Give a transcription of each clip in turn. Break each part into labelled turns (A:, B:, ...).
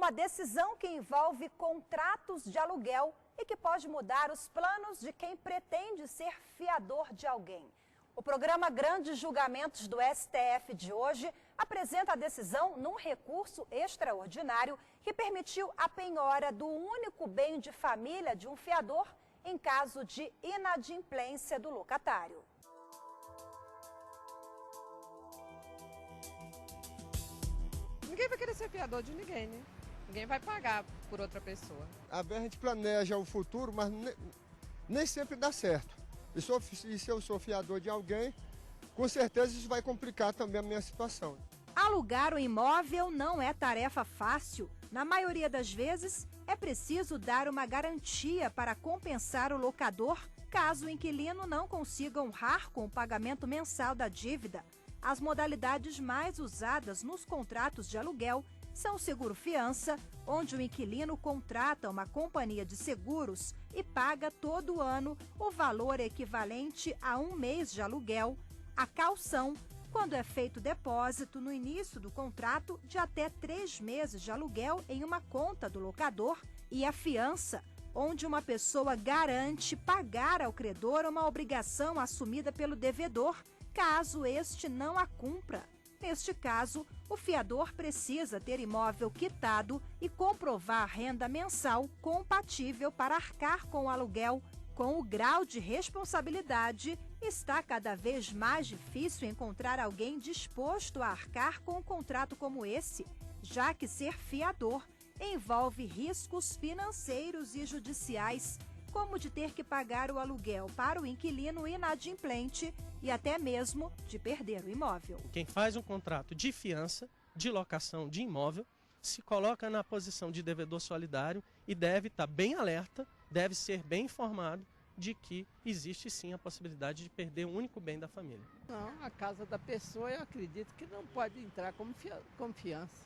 A: uma decisão que envolve contratos de aluguel e que pode mudar os planos de quem pretende ser fiador de alguém. O programa Grandes Julgamentos do STF de hoje apresenta a decisão num recurso extraordinário que permitiu a penhora do único bem de família de um fiador em caso de inadimplência do locatário.
B: Ninguém vai querer ser fiador de ninguém, né? Ninguém vai pagar por outra pessoa.
C: A gente planeja o futuro, mas nem sempre dá certo. E se eu sou fiador de alguém, com certeza isso vai complicar também a minha situação.
A: Alugar o imóvel não é tarefa fácil. Na maioria das vezes, é preciso dar uma garantia para compensar o locador caso o inquilino não consiga honrar com o pagamento mensal da dívida. As modalidades mais usadas nos contratos de aluguel são o seguro-fiança, onde o inquilino contrata uma companhia de seguros e paga todo ano o valor equivalente a 1 mês de aluguel, a caução, quando é feito depósito no início do contrato de até 3 meses de aluguel em uma conta do locador, e a fiança, onde uma pessoa garante pagar ao credor uma obrigação assumida pelo devedor, caso este não a cumpra. Neste caso, o fiador precisa ter imóvel quitado e comprovar renda mensal compatível para arcar com o aluguel. Com o grau de responsabilidade, está cada vez mais difícil encontrar alguém disposto a arcar com um contrato como esse, já que ser fiador envolve riscos financeiros e judiciais, como de ter que pagar o aluguel para o inquilino inadimplente e até mesmo de perder o imóvel.
D: Quem faz um contrato de fiança, de locação de imóvel, se coloca na posição de devedor solidário e deve estar bem alerta, deve ser bem informado de que existe sim a possibilidade de perder o único bem da família.
E: Não, a casa da pessoa eu acredito que não pode entrar como fiança.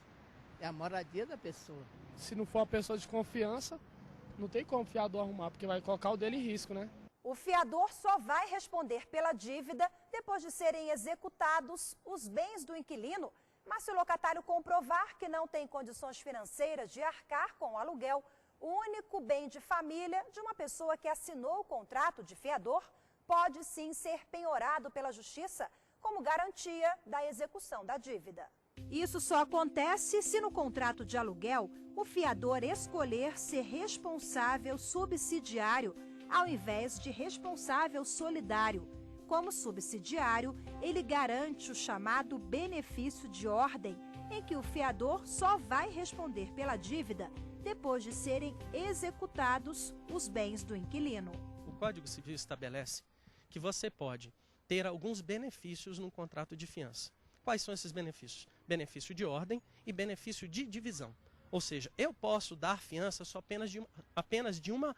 E: É a moradia da pessoa.
F: Se não for uma pessoa de confiança, não tem como o fiador arrumar, porque vai colocar o dele em risco, né?
A: O fiador só vai responder pela dívida depois de serem executados os bens do inquilino, mas se o locatário comprovar que não tem condições financeiras de arcar com o aluguel, o único bem de família de uma pessoa que assinou o contrato de fiador pode sim ser penhorado pela justiça como garantia da execução da dívida. Isso só acontece se no contrato de aluguel o fiador escolher ser responsável subsidiário ao invés de responsável solidário. Como subsidiário, ele garante o chamado benefício de ordem, em que o fiador só vai responder pela dívida depois de serem executados os bens do inquilino.
D: O Código Civil estabelece que você pode ter alguns benefícios no contrato de fiança. Quais são esses benefícios? Benefício de ordem e benefício de divisão. Ou seja, eu posso dar fiança só apenas de uma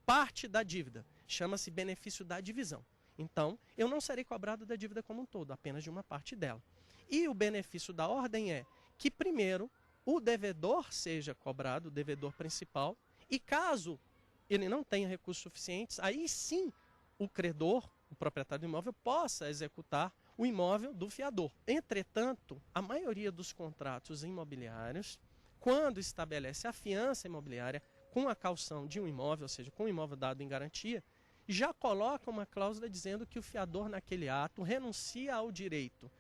D: parte da dívida. Chama-se benefício da divisão. Então, eu não serei cobrado da dívida como um todo, apenas de uma parte dela. E o benefício da ordem é que, primeiro, o devedor seja cobrado, o devedor principal, e caso ele não tenha recursos suficientes, aí sim o credor, o proprietário do imóvel, possa executar o imóvel do fiador. Entretanto, a maioria dos contratos imobiliários, quando estabelece a fiança imobiliária com a caução de um imóvel, ou seja, com o imóvel dado em garantia, já coloca uma cláusula dizendo que o fiador naquele ato renuncia ao direito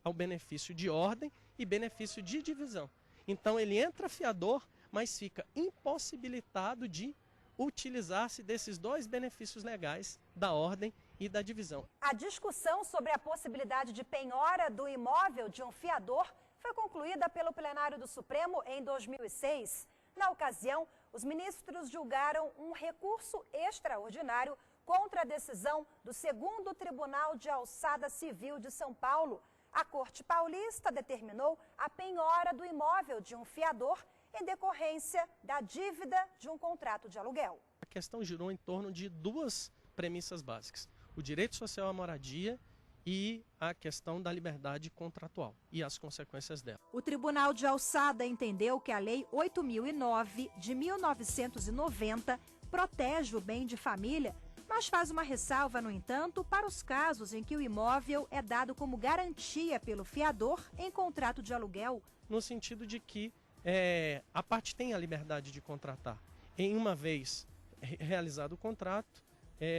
D: ao benefício de ordem e benefício de divisão. Então ele entra fiador, mas fica impossibilitado de utilizar-se desses dois benefícios legais da ordem e da divisão.
A: A discussão sobre a possibilidade de penhora do imóvel de um fiador foi concluída pelo plenário do Supremo em 2006. Na ocasião, os ministros julgaram um recurso extraordinário contra a decisão do 2º Tribunal de Alçada Civil de São Paulo. A Corte Paulista determinou a penhora do imóvel de um fiador em decorrência da dívida de um contrato de aluguel.
D: A questão girou em torno de duas premissas básicas: o direito social à moradia e a questão da liberdade contratual e as consequências dela.
A: O Tribunal de Alçada entendeu que a Lei 8.009 de 1990 protege o bem de família, mas faz uma ressalva, no entanto, para os casos em que o imóvel é dado como garantia pelo fiador em contrato de aluguel.
D: No sentido de que a parte tem a liberdade de contratar. Em uma vez realizado o contrato,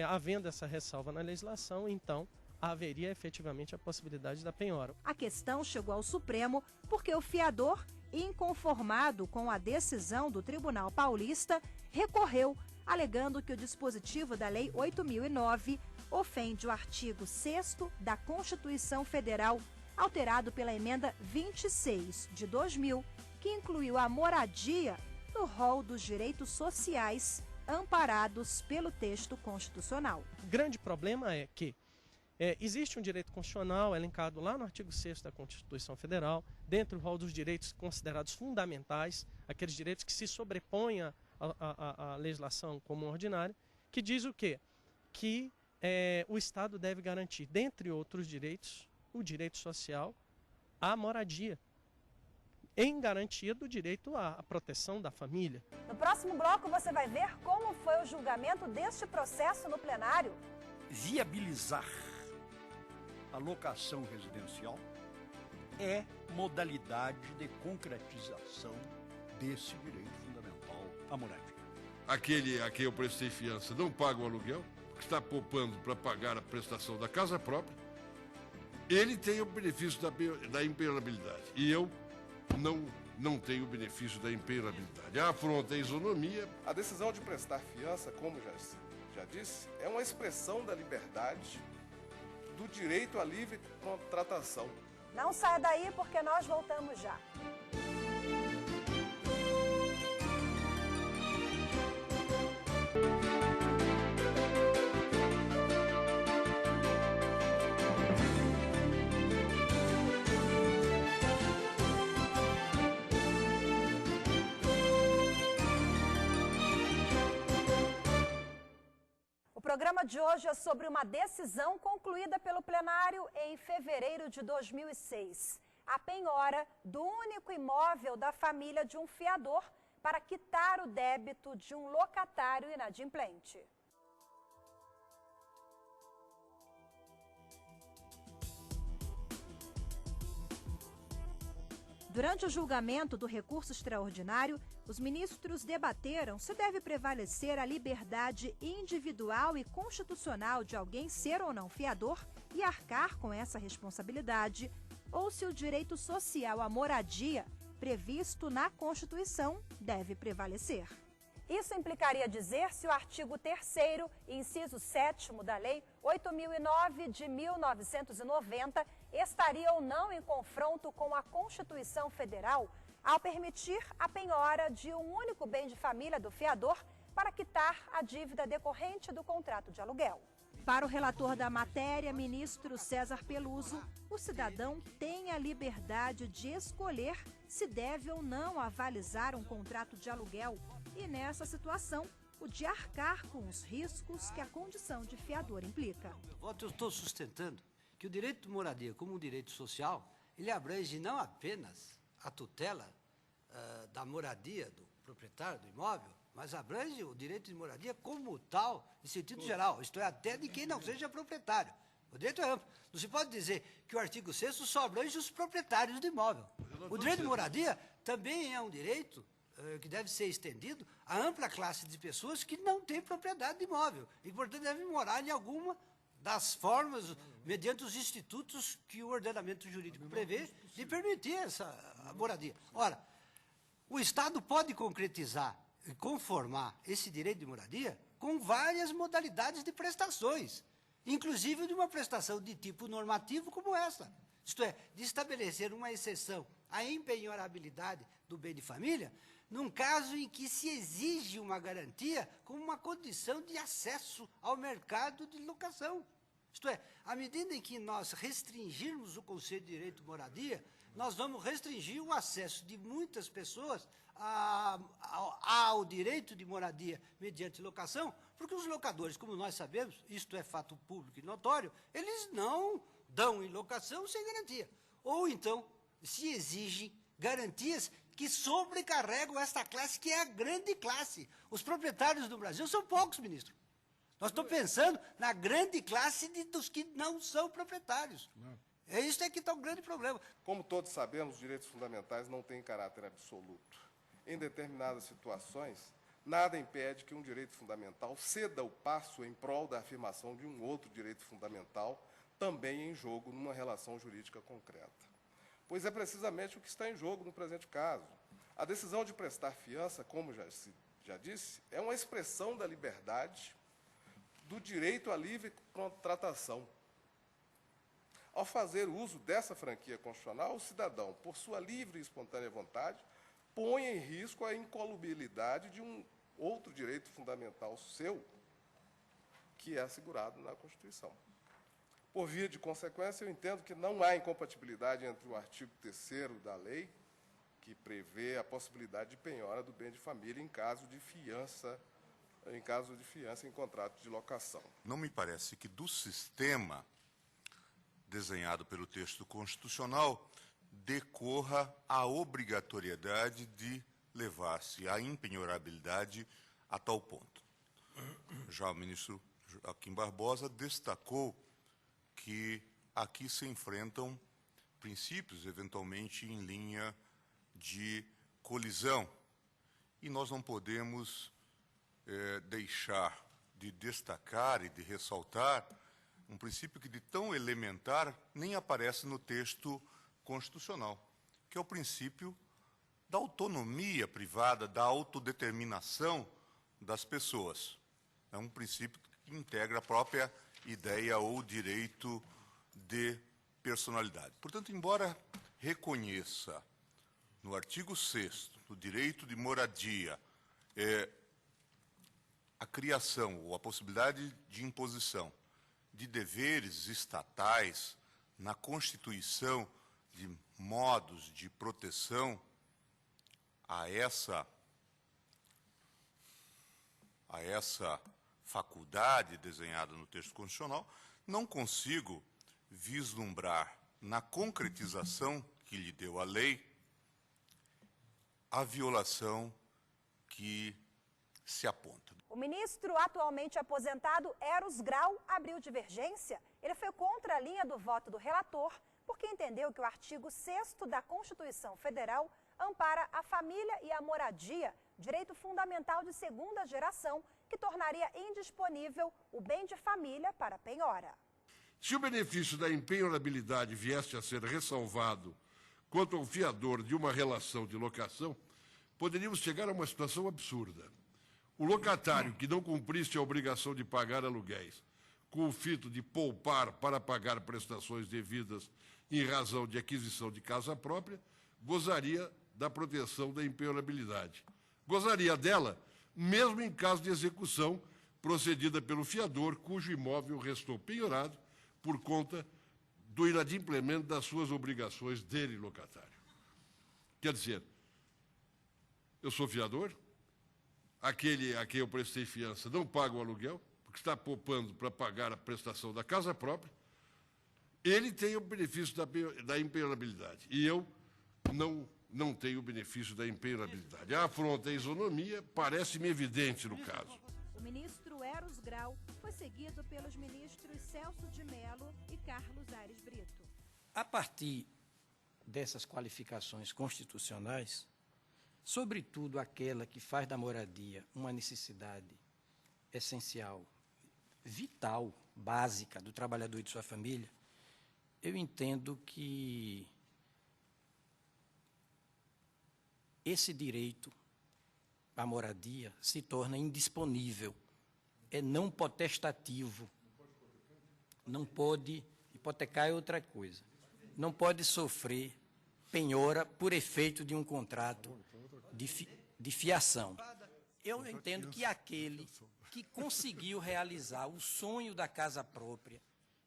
D: havendo essa ressalva na legislação, então haveria efetivamente a possibilidade da penhora.
A: A questão chegou ao Supremo porque o fiador, inconformado com a decisão do Tribunal Paulista, recorreu, alegando que o dispositivo da Lei 8.009 ofende o artigo 6º da Constituição Federal, alterado pela Emenda 26 de 2000, que incluiu a moradia no rol dos direitos sociais amparados pelo texto constitucional.
D: O grande problema é que existe um direito constitucional elencado lá no artigo 6º da Constituição Federal, dentro do rol dos direitos considerados fundamentais, aqueles direitos que se sobrepõem à legislação comum ordinária, que diz o quê? Que o Estado deve garantir, dentre outros direitos, o direito social à moradia, em garantia do direito à proteção da família.
A: No próximo bloco você vai ver como foi o julgamento deste processo no plenário.
G: Viabilizar a locação residencial é modalidade de concretização desse direito fundamental à moradia.
H: Aquele a quem eu prestei fiança não paga o aluguel, porque está poupando para pagar a prestação da casa própria, ele tem o benefício da impenhorabilidade e eu não tenho o benefício da impenhorabilidade. A afronta a isonomia.
I: A decisão de prestar fiança, como já disse, é uma expressão da liberdade, do direito à livre contratação.
A: Não saia daí porque nós voltamos já. O programa de hoje é sobre uma decisão concluída pelo plenário em fevereiro de 2006. A penhora do único imóvel da família de um fiador para quitar o débito de um locatário inadimplente. Durante o julgamento do recurso extraordinário, os ministros debateram se deve prevalecer a liberdade individual e constitucional de alguém ser ou não fiador e arcar com essa responsabilidade, ou se o direito social à moradia, previsto na Constituição, deve prevalecer. Isso implicaria dizer se o artigo 3º, inciso 7º da Lei 8.009 de 1990 estaria ou não em confronto com a Constituição Federal ao permitir a penhora de um único bem de família do fiador para quitar a dívida decorrente do contrato de aluguel. Para o relator da matéria, ministro César Peluso, o cidadão tem a liberdade de escolher se deve ou não avalizar um contrato de aluguel e, nessa situação, o de arcar com os riscos que a condição de fiador implica.
J: Eu estou sustentando que o direito de moradia, como um direito social, ele abrange não apenas a tutela da moradia do proprietário do imóvel, mas abrange o direito de moradia como tal, em sentido geral, isto é, até de quem não seja proprietário. O direito é amplo. Não se pode dizer que o artigo 6º só abrange os proprietários do imóvel. O direito de moradia também é um direito que deve ser estendido à ampla classe de pessoas que não têm propriedade de imóvel e, portanto, devem morar em alguma das formas, mediante os institutos que o ordenamento jurídico prevê, de permitir essa moradia. Ora, o Estado pode concretizar e conformar esse direito de moradia com várias modalidades de prestações, inclusive de uma prestação de tipo normativo como essa, isto é, de estabelecer uma exceção à empenhorabilidade do bem de família, num caso em que se exige uma garantia como uma condição de acesso ao mercado de locação. Isto é, à medida em que nós restringirmos o conceito de direito de moradia, nós vamos restringir o acesso de muitas pessoas ao direito de moradia mediante locação, porque os locadores, como nós sabemos, isto é fato público e notório, eles não dão em locação sem garantia. Ou então, se exigem garantias que sobrecarregam esta classe, que é a grande classe. Os proprietários do Brasil são poucos, ministro. Nós estamos pensando na grande classe dos que não são proprietários. É isso que está o grande problema.
I: Como todos sabemos, os direitos fundamentais não têm caráter absoluto. Em determinadas situações, nada impede que um direito fundamental ceda o passo em prol da afirmação de um outro direito fundamental, também em jogo numa relação jurídica concreta. Pois é precisamente o que está em jogo no presente caso. A decisão de prestar fiança, como já disse, é uma expressão da liberdade, do direito à livre contratação. Ao fazer uso dessa franquia constitucional, o cidadão, por sua livre e espontânea vontade, põe em risco a incolubilidade de um outro direito fundamental seu, que é assegurado na Constituição. Por via de consequência, eu entendo que não há incompatibilidade entre o artigo 3º da lei, que prevê a possibilidade de penhora do bem de família em caso de fiança em contrato de locação.
K: Não me parece que do sistema desenhado pelo texto constitucional decorra a obrigatoriedade de levar-se a impenhorabilidade a tal ponto. Já o ministro Joaquim Barbosa destacou que aqui se enfrentam princípios, eventualmente, em linha de colisão. E nós não podemos deixar de destacar e de ressaltar um princípio que, de tão elementar, nem aparece no texto constitucional, que é o princípio da autonomia privada, da autodeterminação das pessoas. É um princípio que integra a própria ideia ou direito de personalidade. Portanto, embora reconheça no artigo 6º, no direito de moradia, a criação ou a possibilidade de imposição de deveres estatais na constituição de modos de proteção a essa faculdade desenhada no texto constitucional, não consigo vislumbrar na concretização que lhe deu a lei a violação que se aponta.
A: O ministro atualmente aposentado Eros Grau abriu divergência. Ele foi contra a linha do voto do relator, porque entendeu que o artigo 6º da Constituição Federal ampara a família e a moradia, direito fundamental de segunda geração, que tornaria indisponível o bem de família para penhora.
H: Se o benefício da impenhorabilidade viesse a ser ressalvado quanto ao fiador de uma relação de locação, poderíamos chegar a uma situação absurda. O locatário que não cumprisse a obrigação de pagar aluguéis, com o fito de poupar para pagar prestações devidas em razão de aquisição de casa própria, gozaria da proteção da impenhorabilidade. Gozaria dela, mesmo em caso de execução procedida pelo fiador, cujo imóvel restou penhorado por conta do inadimplemento das suas obrigações dele, locatário. Quer dizer, eu sou fiador, aquele a quem eu prestei fiança não paga o aluguel, porque está poupando para pagar a prestação da casa própria, ele tem o benefício da impenhorabilidade, e eu não tenho o benefício da impenhorabilidade. A afronta à isonomia parece-me evidente no caso.
A: O ministro Eros Grau foi seguido pelos ministros Celso de Mello e Carlos Aires Brito.
L: A partir dessas qualificações constitucionais, sobretudo aquela que faz da moradia uma necessidade essencial, vital, básica do trabalhador e de sua família, eu entendo que esse direito à moradia se torna indisponível, é não potestativo, não pode hipotecar é outra coisa, não pode sofrer penhora por efeito de um contrato de fiação. Eu entendo que aquele que conseguiu realizar o sonho da casa própria,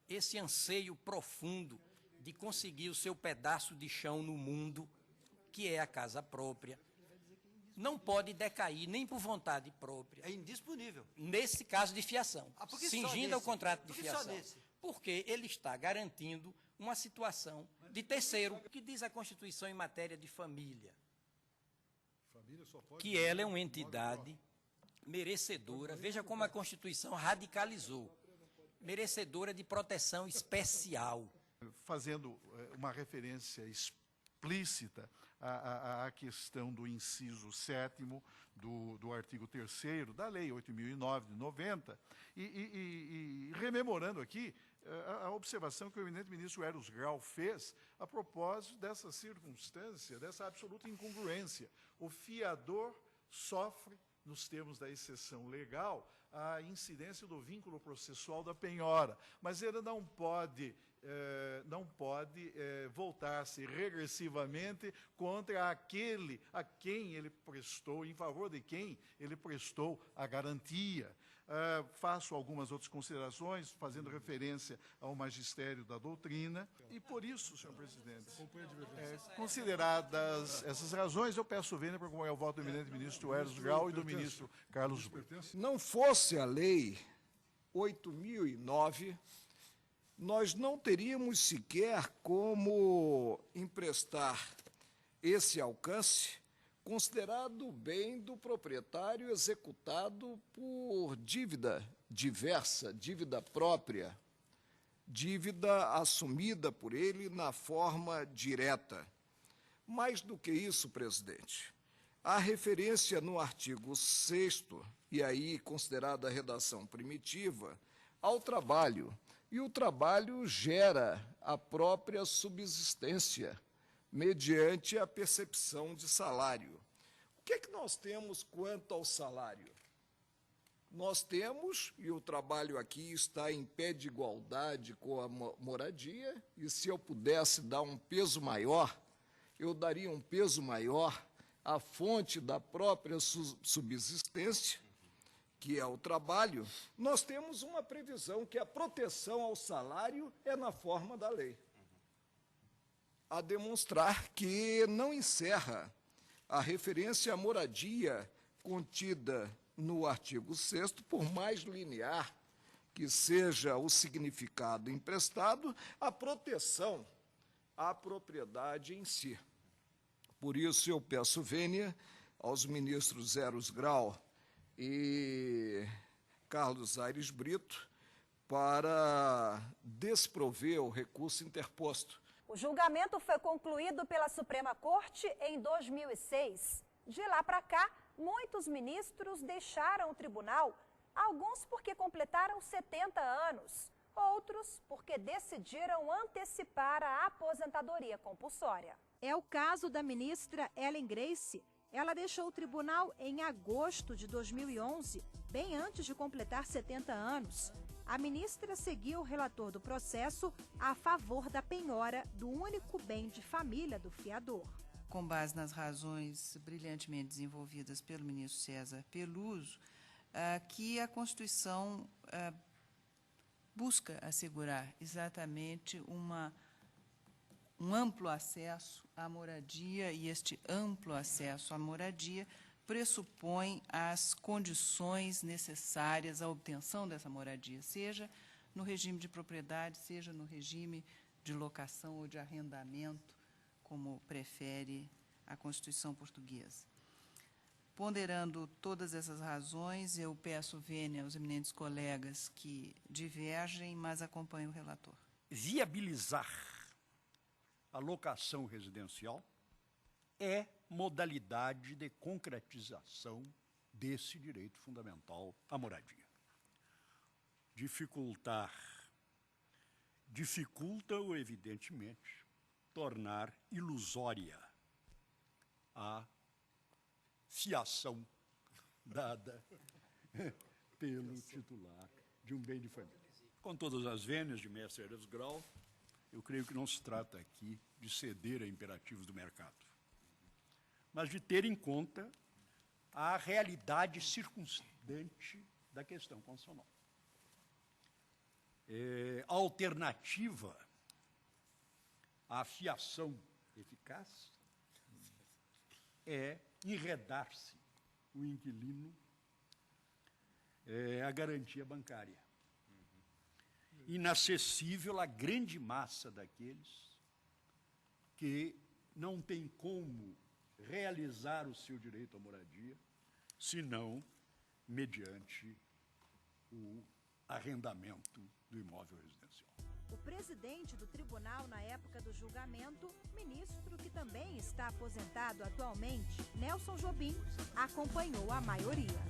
L: esse anseio profundo de conseguir o seu pedaço de chão no mundo, que é a casa própria, não pode decair nem por vontade própria.
J: É indisponível.
L: Nesse caso de fiação, cingindo ao contrato de fiação. Porque ele está garantindo uma situação de terceiro. O que diz a Constituição em matéria de família? Que ela é uma entidade merecedora, veja como a Constituição radicalizou, merecedora de proteção especial,
M: Fazendo uma referência explícita à questão do inciso 7º do artigo 3º da Lei 8.009, de 90, e rememorando aqui a observação que o eminente ministro Eros Grau fez a propósito dessa circunstância, dessa absoluta incongruência. O fiador sofre, nos termos da exceção legal, a incidência do vínculo processual da penhora, mas ele não pode voltar-se regressivamente contra aquele a quem ele prestou, em favor de quem ele prestou a garantia. Faço algumas outras considerações, fazendo referência ao magistério da doutrina, e por isso, senhor presidente, consideradas essas razões, eu peço vênia para acompanhar o voto do eminente ministro Eros Grau e do ministro Carlos Brito.
N: Não fosse a lei 8.009, nós não teríamos sequer como emprestar esse alcance considerado bem do proprietário executado por dívida diversa, dívida própria, dívida assumida por ele na forma direta. Mais do que isso, presidente, a referência no artigo 6º, e aí considerada a redação primitiva, ao trabalho, e o trabalho gera a própria subsistência, mediante a percepção de salário. O que é que nós temos quanto ao salário? Nós temos, e o trabalho aqui está em pé de igualdade com a moradia, e se eu pudesse dar um peso maior, eu daria um peso maior à fonte da própria subsistência, que é o trabalho. Nós temos uma previsão que a proteção ao salário é na forma da lei, a demonstrar que não encerra a referência à moradia contida no artigo 6º, por mais linear que seja o significado emprestado, a proteção à propriedade em si. Por isso, eu peço vênia aos ministros Eros Grau e Carlos Aires Brito para desprover o recurso interposto.
A: O julgamento foi concluído pela Suprema Corte em 2006. De lá para cá, muitos ministros deixaram o tribunal, alguns porque completaram 70 anos, outros porque decidiram antecipar a aposentadoria compulsória. É o caso da ministra Ellen Grace. Ela deixou o tribunal em agosto de 2011, bem antes de completar 70 anos. A ministra seguiu o relator do processo a favor da penhora do único bem de família do fiador.
O: Com base nas razões brilhantemente desenvolvidas pelo ministro César Peluso, que a Constituição busca assegurar exatamente um amplo acesso à moradia, e este amplo acesso à moradia pressupõe as condições necessárias à obtenção dessa moradia, seja no regime de propriedade, seja no regime de locação ou de arrendamento, como prefere a Constituição portuguesa. Ponderando todas essas razões, eu peço vênia aos eminentes colegas que divergem, mas acompanham o relator.
G: Viabilizar a locação residencial é modalidade de concretização desse direito fundamental à moradia. Dificulta-o, evidentemente, tornar ilusória a fiação dada pelo titular de um bem de família. Com todas as vênias de mestre Eros Grau, eu creio que não se trata aqui de ceder a imperativos do mercado, mas de ter em conta a realidade circunstante da questão constitucional. A alternativa à fiação eficaz é enredar-se o inquilino à garantia bancária, inacessível à grande massa daqueles que não tem como realizar o seu direito à moradia, senão mediante o arrendamento do imóvel residencial.
A: O presidente do tribunal na época do julgamento, ministro que também está aposentado atualmente, Nelson Jobim, acompanhou a maioria.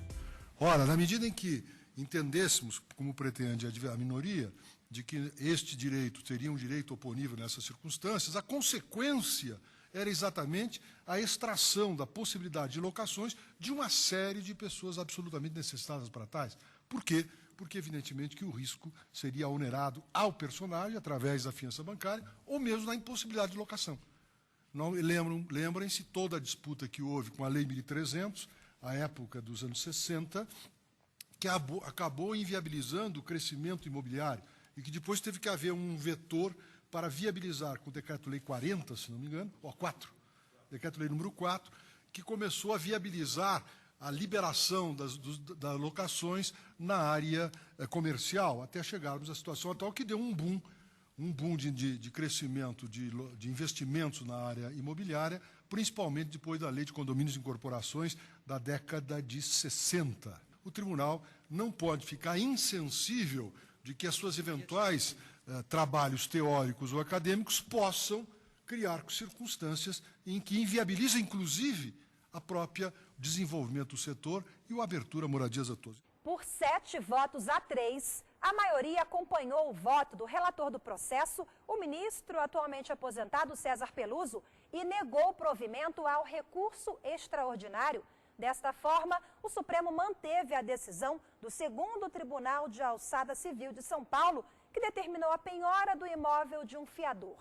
P: Ora, na medida em que entendêssemos, como pretende a minoria, de que este direito seria um direito oponível nessas circunstâncias, a consequência era exatamente a extração da possibilidade de locações de uma série de pessoas absolutamente necessitadas para tais. Por quê? Porque, evidentemente, que o risco seria onerado ao personagem através da fiança bancária ou mesmo da impossibilidade de locação. Lembrem-se toda a disputa que houve com a Lei 1.300, à época dos anos 60, que acabou inviabilizando o crescimento imobiliário e que depois teve que haver um vetor para viabilizar, com o Decreto-Lei 40, se não me engano, ou 4, Decreto-Lei número 4, que começou a viabilizar a liberação das locações na área comercial, até chegarmos à situação atual que deu um boom de crescimento de investimentos na área imobiliária, principalmente depois da Lei de Condomínios e Incorporações da década de 60. O tribunal não pode ficar insensível de que as suas eventuais trabalhos teóricos ou acadêmicos possam criar circunstâncias em que inviabiliza, inclusive, a própria desenvolvimento do setor e a abertura a moradias a todos.
A: Por 7 votos a 3, a maioria acompanhou o voto do relator do processo, o ministro atualmente aposentado César Peluso, e negou provimento ao recurso extraordinário. Desta forma, o Supremo manteve a decisão do 2º Tribunal de Alçada Civil de São Paulo, que determinou a penhora do imóvel de um fiador.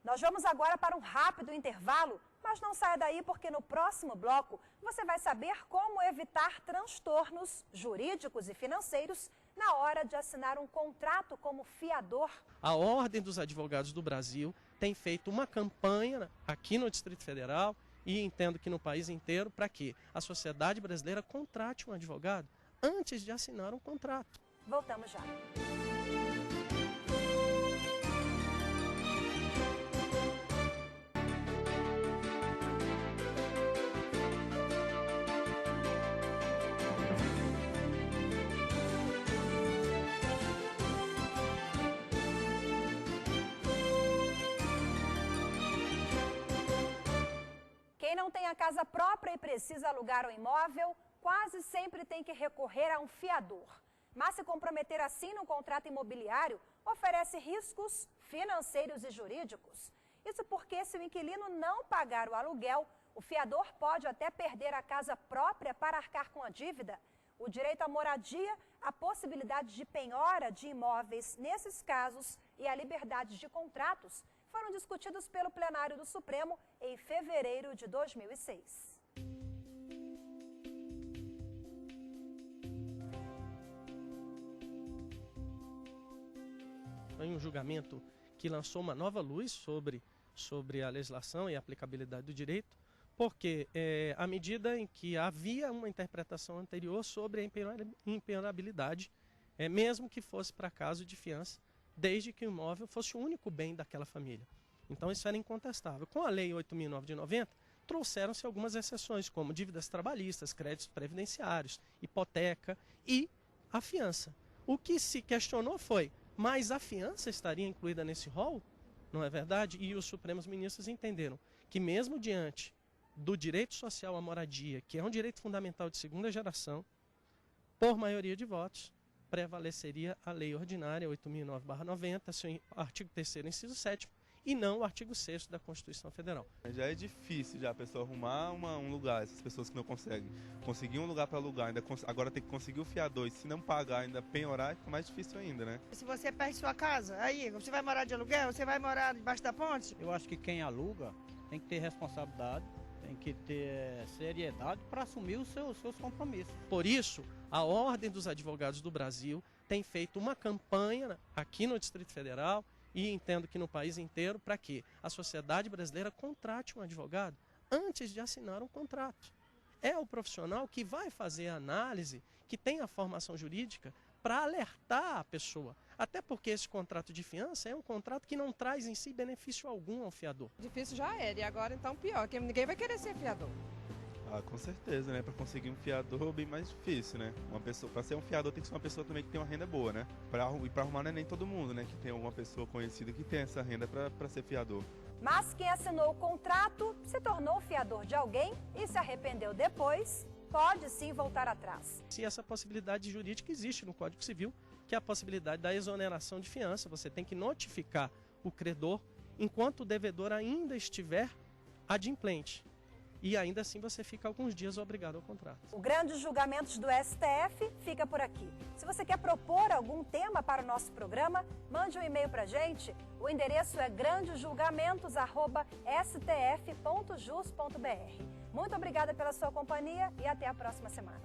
A: Nós vamos agora para um rápido intervalo, mas não saia daí porque no próximo bloco você vai saber como evitar transtornos jurídicos e financeiros na hora de assinar um contrato como fiador.
D: A Ordem dos Advogados do Brasil tem feito uma campanha aqui no Distrito Federal e entendo que no país inteiro para que a sociedade brasileira contrate um advogado antes de assinar um contrato.
A: Voltamos já. Quem não tem a casa própria e precisa alugar um imóvel, quase sempre tem que recorrer a um fiador. Mas se comprometer assim no contrato imobiliário, oferece riscos financeiros e jurídicos. Isso porque se o inquilino não pagar o aluguel, o fiador pode até perder a casa própria para arcar com a dívida. O direito à moradia, a possibilidade de penhora de imóveis nesses casos e a liberdade de contratos foram discutidos pelo plenário do Supremo em fevereiro de 2006.
D: Foi um julgamento que lançou uma nova luz sobre a legislação e a aplicabilidade do direito, porque à medida em que havia uma interpretação anterior sobre a impenhorabilidade, mesmo que fosse para caso de fiança, desde que o imóvel fosse o único bem daquela família. Então isso era incontestável. Com a Lei 8.009 de 90, trouxeram-se algumas exceções, como dívidas trabalhistas, créditos previdenciários, hipoteca e a fiança. O que se questionou foi, mas a fiança estaria incluída nesse rol? Não é verdade? E os Supremos Ministros entenderam que mesmo diante do direito social à moradia, que é um direito fundamental de segunda geração, por maioria de votos, prevaleceria a lei ordinária 8.009/90, seu artigo 3º, inciso 7º, e não o artigo 6º da Constituição Federal.
Q: Já é difícil já a pessoa arrumar um lugar, essas pessoas que não conseguem. Conseguir um lugar para alugar, agora tem que conseguir o fiador, e se não pagar, ainda penhorar, fica mais difícil ainda, né?
R: Se você perde sua casa, aí você vai morar de aluguel, você vai morar debaixo da ponte?
S: Eu acho que quem aluga tem que ter responsabilidade, tem que ter seriedade para assumir os seus compromissos.
D: Por isso, a Ordem dos Advogados do Brasil tem feito uma campanha aqui no Distrito Federal e entendo que no país inteiro para que a sociedade brasileira contrate um advogado antes de assinar um contrato. É o profissional que vai fazer a análise, que tem a formação jurídica para alertar a pessoa. Até porque esse contrato de fiança é um contrato que não traz em si benefício algum ao fiador.
B: Difícil já era, e agora então pior, que ninguém vai querer ser fiador.
Q: Ah, com certeza, né? Para conseguir um fiador bem mais difícil, né? Uma pessoa, para ser um fiador tem que ser uma pessoa também que tem uma renda boa, né? E para arrumar não é nem todo mundo, né? Que tem alguma pessoa conhecida que tem essa renda para ser fiador.
A: Mas quem assinou o contrato, se tornou fiador de alguém e se arrependeu depois, pode sim voltar atrás.
D: Se essa possibilidade jurídica existe no Código Civil, que é a possibilidade da exoneração de fiança. Você tem que notificar o credor enquanto o devedor ainda estiver adimplente. E ainda assim você fica alguns dias obrigado ao contrato.
A: O Grandes Julgamentos do STF fica por aqui. Se você quer propor algum tema para o nosso programa, mande um e-mail para a gente. O endereço é grandesjulgamentos@stf.jus.br. Muito obrigada pela sua companhia e até a próxima semana.